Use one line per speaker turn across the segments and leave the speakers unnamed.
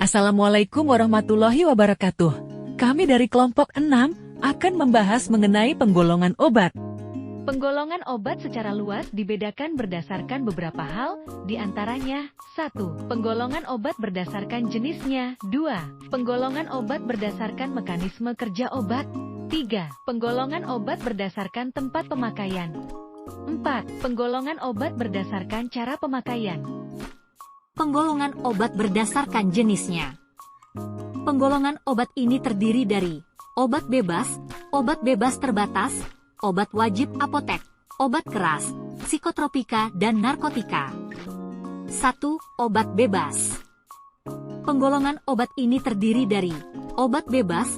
Assalamualaikum warahmatullahi wabarakatuh. Kami dari kelompok 6 akan membahas mengenai penggolongan obat.
Penggolongan obat secara luas dibedakan berdasarkan beberapa hal, di antaranya 1. Penggolongan obat berdasarkan jenisnya. 2. Penggolongan obat berdasarkan mekanisme kerja obat. 3. Penggolongan obat berdasarkan tempat pemakaian. 4. Penggolongan obat berdasarkan cara pemakaian.
Penggolongan obat berdasarkan jenisnya. Penggolongan obat ini terdiri dari obat bebas terbatas, obat wajib apotek, obat keras, psikotropika, dan narkotika. 1. Obat bebas. Penggolongan obat ini terdiri dari obat bebas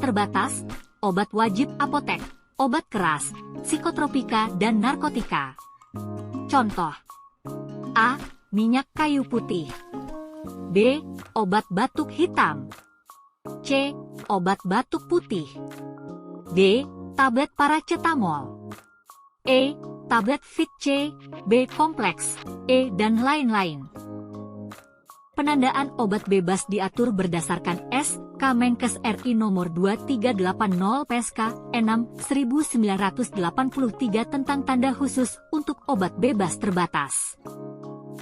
terbatas, obat wajib apotek, obat keras, psikotropika, dan narkotika. Contoh: A. Minyak kayu putih. B. Obat batuk hitam. C. Obat batuk putih. D. Tablet paracetamol. E. Tablet Fit C, B kompleks, E, dan lain-lain. Penandaan obat bebas diatur berdasarkan SK Menkes RI nomor 2380 PSK 6/1983 tentang tanda khusus untuk obat bebas terbatas.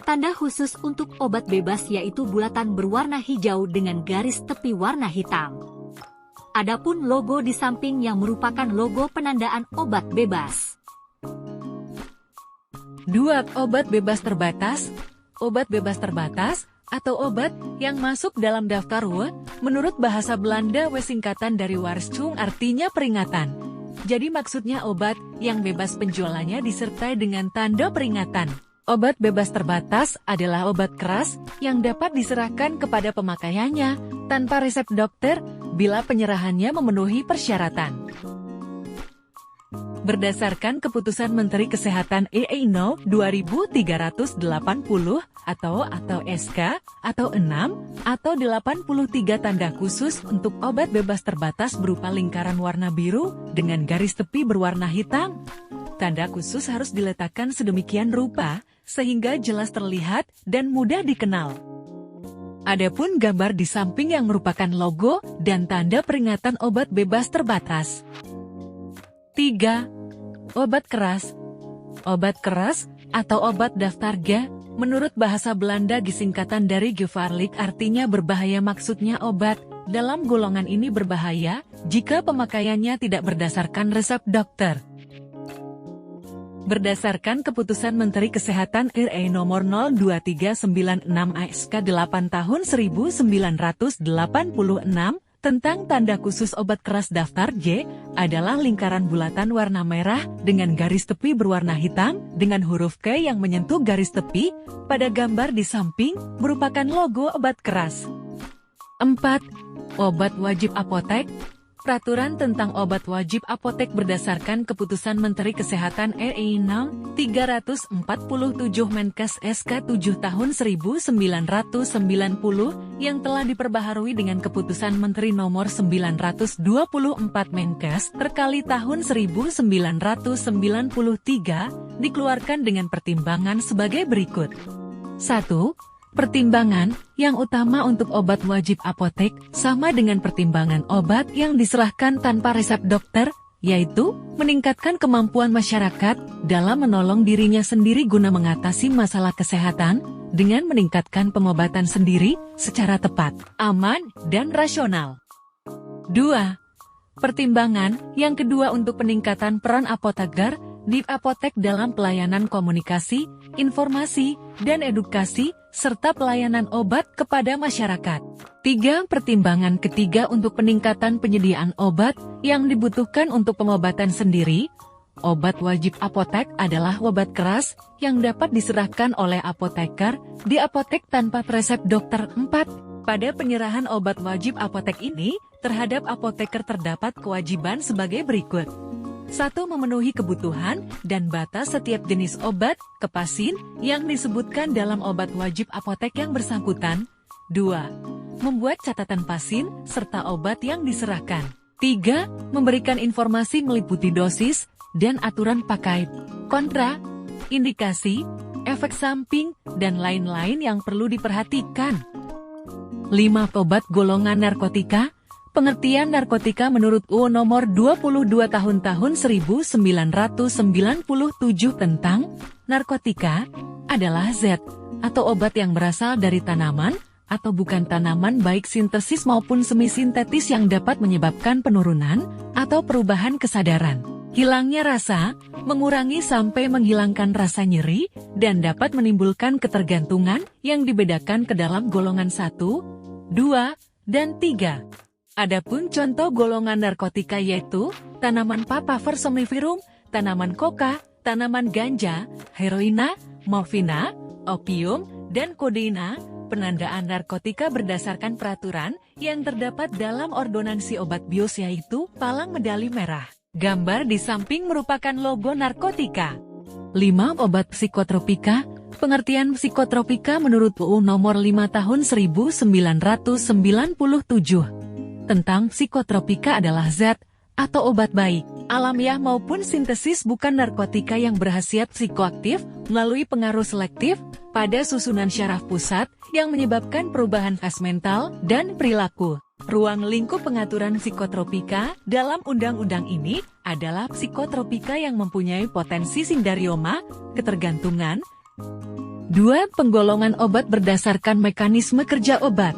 Tanda khusus untuk obat bebas yaitu bulatan berwarna hijau dengan garis tepi warna hitam. Adapun logo di samping yang merupakan logo penandaan obat bebas.
2. Obat bebas terbatas. Obat bebas terbatas atau obat yang masuk dalam daftar W menurut bahasa Belanda singkatan dari Waarschuwing artinya peringatan. Jadi maksudnya obat yang bebas penjualannya disertai dengan tanda peringatan. Obat bebas terbatas adalah obat keras yang dapat diserahkan kepada pemakaiannya tanpa resep dokter bila penyerahannya memenuhi persyaratan. Berdasarkan Keputusan Menteri Kesehatan EI No. 2380 atau SK atau 6 atau 83 tanda khusus untuk obat bebas terbatas berupa lingkaran warna biru dengan garis tepi berwarna hitam. Tanda khusus harus diletakkan sedemikian rupa sehingga jelas terlihat dan mudah dikenal. Adapun gambar di samping yang merupakan logo dan tanda peringatan obat bebas terbatas. 3. Obat keras. Obat keras atau obat daftar G menurut bahasa Belanda disingkatan dari gevaarlijk artinya berbahaya, maksudnya obat dalam golongan ini berbahaya jika pemakaiannya tidak berdasarkan resep dokter. Berdasarkan Keputusan Menteri Kesehatan RI nomor 02396 ASK 8 tahun 1986 tentang tanda khusus obat keras daftar J adalah lingkaran bulatan warna merah dengan garis tepi berwarna hitam dengan huruf K yang menyentuh garis tepi pada gambar di samping merupakan logo obat keras. 4. Obat wajib apotek. Peraturan tentang obat wajib apotek berdasarkan Keputusan Menteri Kesehatan RI No. 347 Menkes SK 7 tahun 1990 yang telah diperbaharui dengan Keputusan Menteri Nomor 924 Menkes terkali tahun 1993 dikeluarkan dengan pertimbangan sebagai berikut. 1. Pertimbangan yang utama untuk obat wajib apotek sama dengan pertimbangan obat yang diserahkan tanpa resep dokter, yaitu meningkatkan kemampuan masyarakat dalam menolong dirinya sendiri guna mengatasi masalah kesehatan dengan meningkatkan pengobatan sendiri secara tepat, aman, dan rasional. 2. Pertimbangan yang kedua untuk peningkatan peran apoteker di apotek dalam pelayanan komunikasi, informasi, dan edukasi, serta pelayanan obat kepada masyarakat. 3. Pertimbangan ketiga untuk peningkatan penyediaan obat yang dibutuhkan untuk pengobatan sendiri. Obat wajib apotek adalah obat keras yang dapat diserahkan oleh apoteker di apotek tanpa resep dokter. 4. Pada penyerahan obat wajib apotek ini, terhadap apoteker terdapat kewajiban sebagai berikut. 1. Memenuhi kebutuhan dan batas setiap jenis obat, kepasin, yang disebutkan dalam obat wajib apotek yang bersangkutan. 2. Membuat catatan pasin, serta obat yang diserahkan. 3. Memberikan informasi meliputi dosis, dan aturan pakai, kontra, indikasi, efek samping, dan lain-lain yang perlu diperhatikan. 5. Obat golongan narkotika. Pengertian narkotika menurut UU nomor 22 tahun 1997 tentang narkotika adalah zat atau obat yang berasal dari tanaman atau bukan tanaman baik sintesis maupun semi-sintetis yang dapat menyebabkan penurunan atau perubahan kesadaran, hilangnya rasa, mengurangi sampai menghilangkan rasa nyeri, dan dapat menimbulkan ketergantungan yang dibedakan ke dalam golongan 1, 2, dan 3. Adapun contoh golongan narkotika yaitu tanaman papaver somniferum, tanaman koka, tanaman ganja, heroina, morfina, opium, dan kodeina. Penandaan narkotika berdasarkan peraturan yang terdapat dalam ordonansi obat bios yaitu palang medali merah. Gambar di samping merupakan logo narkotika. 5. Obat psikotropika. Pengertian psikotropika menurut UU nomor 5 tahun 1997 tentang psikotropika adalah zat atau obat baik, alamiah maupun sintesis bukan narkotika yang berkhasiat psikoaktif melalui pengaruh selektif pada susunan syaraf pusat yang menyebabkan perubahan khas mental dan perilaku. Ruang lingkup pengaturan psikotropika dalam undang-undang ini adalah psikotropika yang mempunyai potensi sindarioma, ketergantungan. 2. Penggolongan obat berdasarkan mekanisme kerja obat.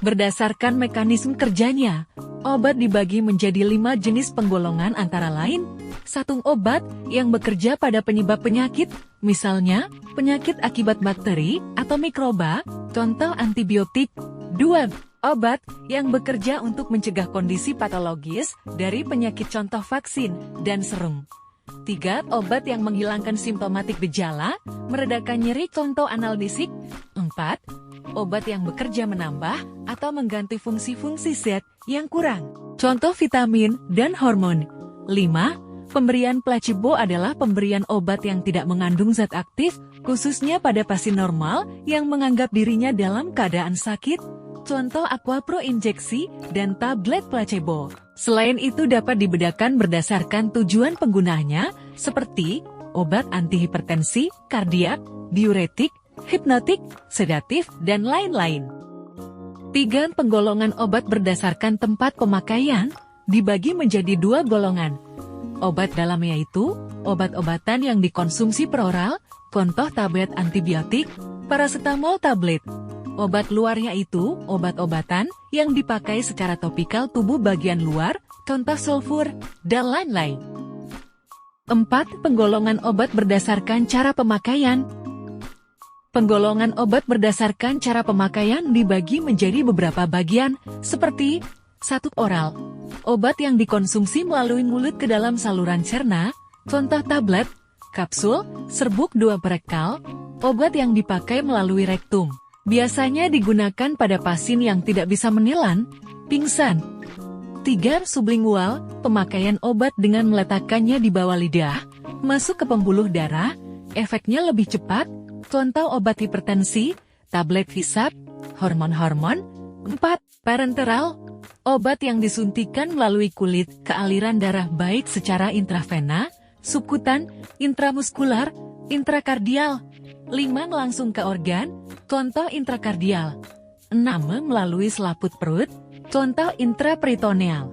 Berdasarkan mekanisme kerjanya, obat dibagi menjadi 5 jenis penggolongan antara lain. 1. Obat yang bekerja pada penyebab penyakit, misalnya penyakit akibat bakteri atau mikroba, contoh antibiotik. 2. Obat yang bekerja untuk mencegah kondisi patologis dari penyakit contoh vaksin dan serum. 3. Obat yang menghilangkan simptomatik gejala, meredakan nyeri contoh analgesik. 4. Obat yang bekerja menambah atau mengganti fungsi-fungsi zat yang kurang, contoh vitamin dan hormon. 5. Pemberian placebo adalah pemberian obat yang tidak mengandung zat aktif, khususnya pada pasien normal yang menganggap dirinya dalam keadaan sakit, contoh aquapro injeksi dan tablet placebo. Selain itu dapat dibedakan berdasarkan tujuan penggunanya, seperti obat antihipertensi, kardiak, diuretik, hipnotik, sedatif, dan lain-lain. 3. Penggolongan obat berdasarkan tempat pemakaian dibagi menjadi 2 golongan. Obat dalam yaitu obat-obatan yang dikonsumsi peroral, contoh tablet antibiotik, paracetamol tablet. Obat luar yaitu obat-obatan yang dipakai secara topikal tubuh bagian luar, contoh sulfur, dan lain-lain. 4. Penggolongan obat berdasarkan cara pemakaian. Penggolongan obat berdasarkan cara pemakaian dibagi menjadi beberapa bagian, seperti 1. Oral. Obat yang dikonsumsi melalui mulut ke dalam saluran cerna, contoh tablet, kapsul, serbuk 2 perekal. Obat yang dipakai melalui rektum. Biasanya digunakan pada pasien yang tidak bisa menelan, pingsan. 3. Sublingual, pemakaian obat dengan meletakkannya di bawah lidah, masuk ke pembuluh darah, efeknya lebih cepat, contoh obat hipertensi, tablet visap, hormon-hormon. 4. Parenteral, obat yang disuntikan melalui kulit ke aliran darah baik secara intravena, subkutan, intramuskular, intrakardial. 5. Langsung ke organ, contoh intrakardial. 6. Melalui selaput perut, contoh intraperitoneal.